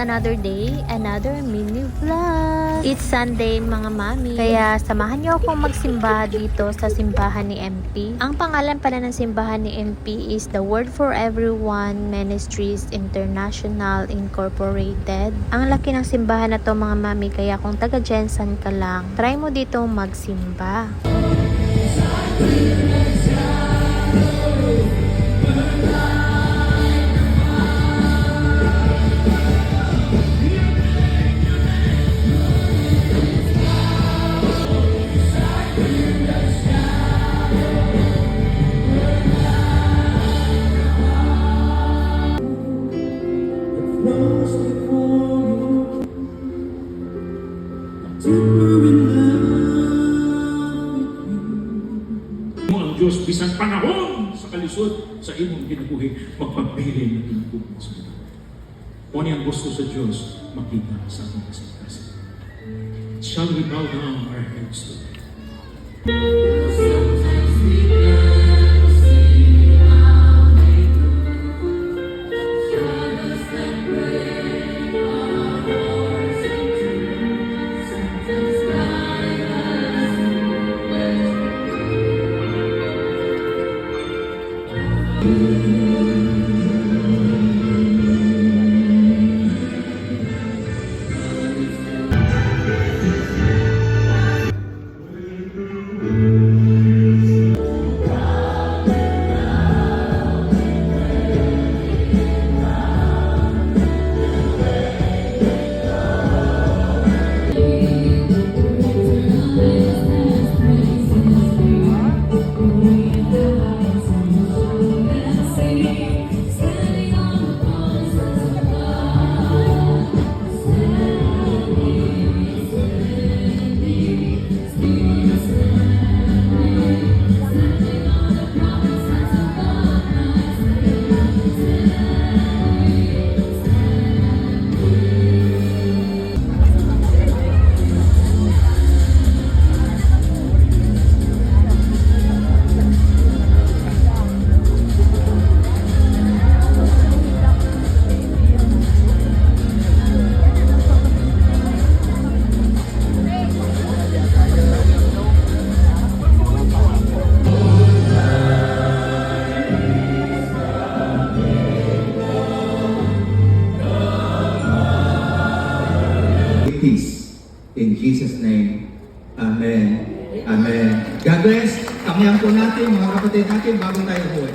another day, another mini vlog. It's Sunday mga mami, kaya samahan niyo akong magsimba dito sa simbahan ni MP. Ang pangalan pala ng simbahan ni MP is The Word for Everyone Ministries International Incorporated. Ang laki ng simbahan na to mga mami, kaya kung taga Jensen ka lang, try mo dito magsimba. Ang Diyos bisan panahon sa kalisod sa imong kinabuhi magpabilin ng imong pagmasulit. Kung ang gusto sa Diyos makita sa ating kasing-kasing. Shall we bow down our heads to peace. In Jesus' name, Amen. Amen. God bless. Kamihan po natin, mga kapatid natin, bago tayo buhay.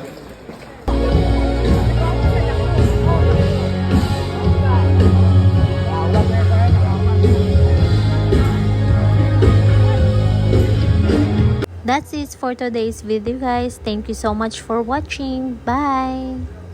That's it for today's video guys. Thank you so much for watching. Bye!